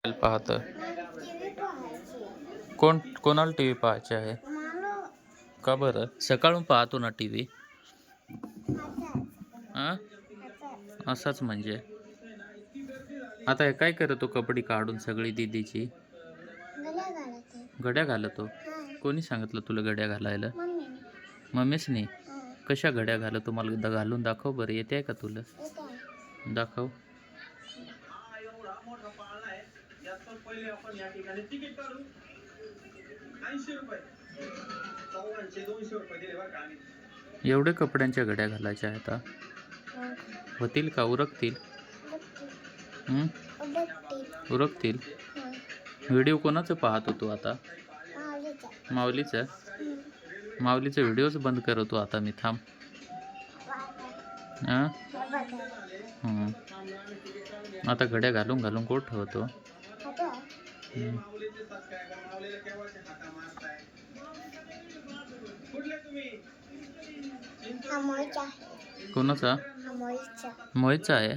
पाहतं. TV पाहायची. कोणाला T V पाहायचे आहे? मला का बरं? सकाळून पाहतो ना टी व्ही. हां, आता असाच म्हणजे. आता हे काय करतो कपडी काढून सगळी दीदीची? गल्या घालत आहे. घड्या घालतो. हां कोणी सांगितलं तुला घड्या घालायला? मम्मीने. मम्मीच नाही. हां कशा घड्या घालतो मला घालून दाखव बरं, येते का तुला? येत आहे. दाखव. एवढे कपड्यांच्या घड्या घालायच्या आहेत आता? होतील का? उरकतील? हं? उडकतील. उरकतील. हां व्हिडिओ कोणाचं पाहतो तू आता? माऊलीचा. माऊलीचं? माऊलीचे व्हिडिओज बंद करतो आता मी, थांब. हां, हं. आता घड्या घालून घालून कोण ठेवतो? हं. हा मोळीचा आहे. कोणाचा? हा मोळीचा. मोहितचा आहे?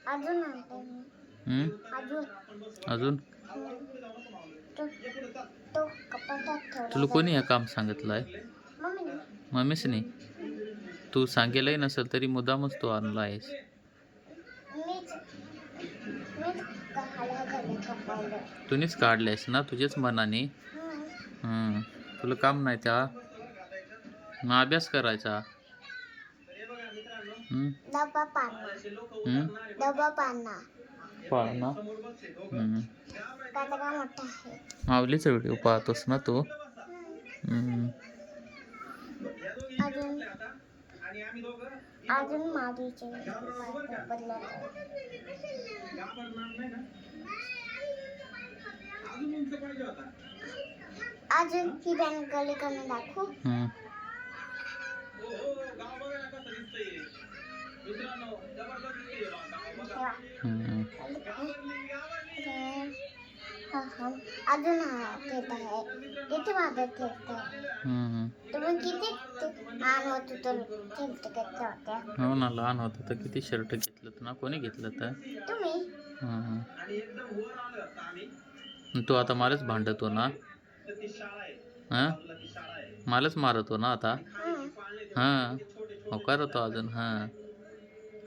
अजून आणतो मी. हं? अजून अजून? तो तो कपाटात ठेवला. तुला कोणी हे काम सांगितलं आहे? मम्मीने. मम्मीच नाही. तू सांगेलही नसेल तरी मुद्दामच तू आणला आहेस. मीच घाला घाले कपाट. तूनीच काढलेस ना तुझ्याच मनाने. हं. तुला काम नाही त्या? मग अभ्यास करायचा. हं? डबा पाना. हं? डबा पाना. पाहा. हं. काटा मोठा आहे. माऊलीचा व्हिडिओ पाहतोस ना तू? हं. अजून अजून माऊलीचे बदलत. अजून ही बँक गली कमी दाखवू. हं. हं. अजून हा खेळत आहे. किती माझं खेळत आहे. हं. तुम्ही किती लहान होतो तर खेळत होत्या. हो ना, लहान होतं तर किती शर्ट घेतलं ना? कोणी घेतलं तर? तुम्ही हं. तू आता मलाच भांडतो ना? हां? मलाच मारतो ना आता? हां. हो करतो अजून. हां.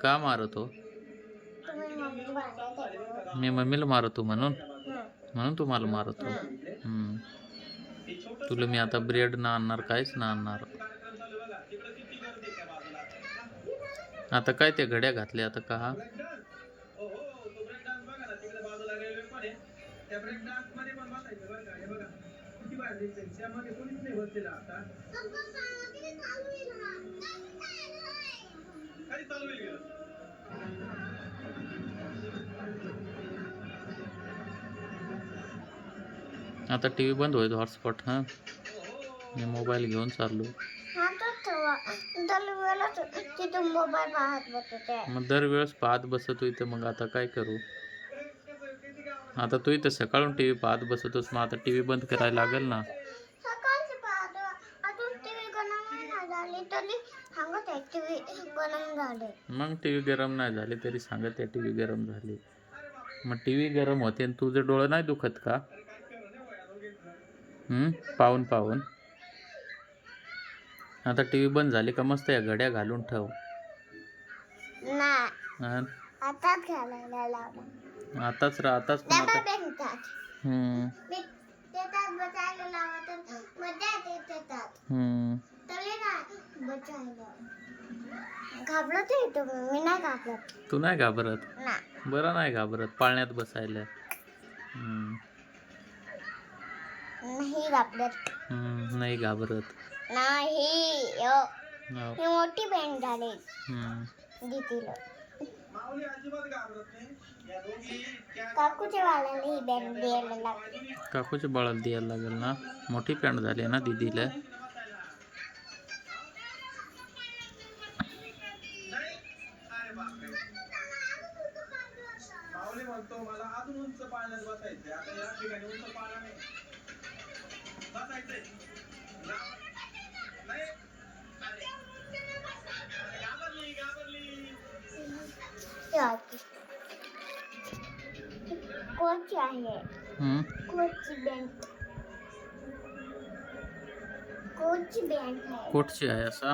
का मारतो? तुम्ही मम्मी भांडत आहे. मी मम्मीला मारतो म्हणून? हं. म्हणून तू मला मारतो? हं. तुला मी आता ब्रेड ना आणणार, काहीच ना आणणार. आता काय त्या घड्या घातल्या आता का? आता टी व्ही बंद होईल हॉटस्पॉट. हां, मी मोबाईल घेऊन चाललो. हातात ठेवा. दरवेळेला तिथून मोबाईल पाहत बसते. मग दरवेळेस पाहत बसतो इथं, मग आता काय करू? आता तू इथं सकाळून टी व्ही पाहत बसतोस, मग आता टी व्ही बंद करायला लागेल ना? सकाळची पाहतो. अजून टीव्ही गरम नाही झाली तरी सांगत आहे टीव्ही गरम झाले. मग टी व्ही गरम नाही झाली तरी सांगत आहे टी व्ही गरम झाली. मग टी व्ही गरम होते आणि तुझं डोळं नाही दुखत का? पाहून पाहून. आता टी व्ही बंद झाली का मस्त या घड्या घालून ठेव. नाही. हां, आताच घालायला लावला. आताच पण डबा आता. बँकात. हं. मी त्याच्यात बसायला लावा तर मजा येते त्याच्यात. हं. तरी नाही बसायला. घाबरत येतो मी नाही घाबरत. तू नाही घाबरत? नाही. बरं नाही घाबरत पाळण्यात बसायला. नाही घाबरत. नाही घाबरत. नाही. हो. ही मोठी बँक झाली हं. दीदीला. काकूच्या वाल्याला ही बँक द्यायला लागली. काकूच्या बाळाला द्यायला लागेल ना? मोठी पॅन्ट झाली ना दीदीला? म्हणतो मला अजून उंच पाळण्यात बसायचंय. आता या ठिकाणी उंच पाळणा नाही बसायचंय. नाही घाबरली. कोची आहे. हम्म. कोची बँक. कोची बँक आहे. कुठची आहे असा?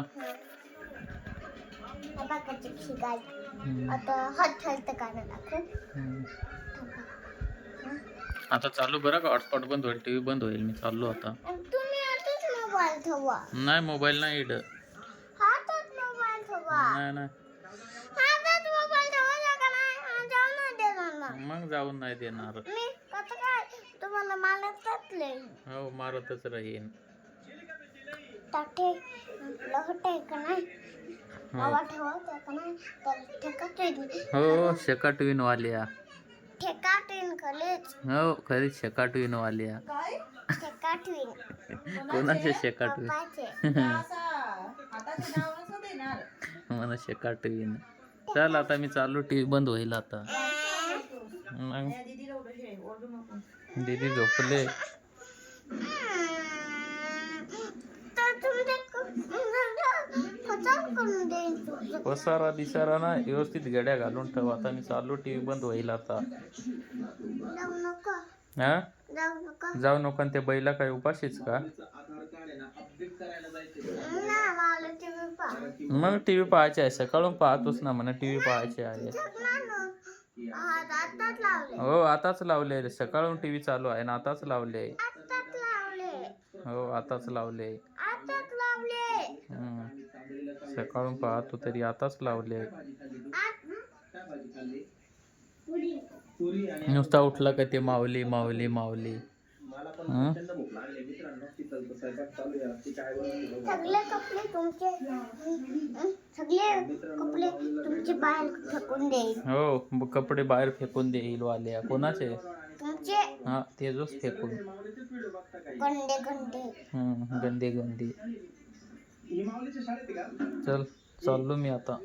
आता कच्ची शिकाय. हम्म. आता हात हलत काढा दाखव. हम्म. आता चालू बरं का, हॉटस्पॉट बंद होईल, टीव्ही बंद होईल. मी चाललो आता. तुम्ही आताच मोबाईल ठेवा. नाही मोबाईल नाही इड. हातात मोबाईल ठेवा. नाही नाही हातात मोबाईल ठेवा का नाही? जाऊ नाही देणार ना. मग जाऊन नाही देणार. मी कसं काय तुम्हाला मालतच हो मारतच राहीन. टाटे लहट आहे का नाही? हो बाबा ठेवत का नाही? तर ठेका हो शेकाटवीन वालिया. ठेका ट्रेन कॉलेज. हो खरी शेकाटवीन वालिया. ठेका ट्रेन कोणाचे शेकाटवीन? पप्पाचे. मला शेकाटवीन. चल आता मी चालू, टीव्ही बंद होईल आता. मग दीदी झोपले. तर तुमचे खचाल करून देईन तुझं. पसारा दिसारा ना व्यवस्थित गड्या घालून ठेव. आता मी चालू, टीव्ही बंद होईल आता. जाऊ नका. हा जाऊ नका. जाऊ नको. ते बैला काय उपाशीच का? ना मला TV पहा. मग टीव्ही पाहायचे आहे, सकाळून पाहतोस ना. म्हणा टीव्ही पाहायचे आहे. जगणार ना. आताच लावले. हो आताच लावले. सकाळून टीव्ही चालू आहे ना, आताच लावले. आताच लावले. हो आताच लावले. आताच लावले. हम्म. सकाळून पाहतो तरी आताच लावले. नुसता उठला का ते माऊली माऊली माऊली. हं? सगळे कपडे तुमचे बाहेर फेकून देईल. हो कपडे बाहेर फेकून देईल वाल्या. कोणाचे? तुमचे हा ते जोच फेकून. गंडे गंडे. गंदे गंदे. चल चाललो मी आता.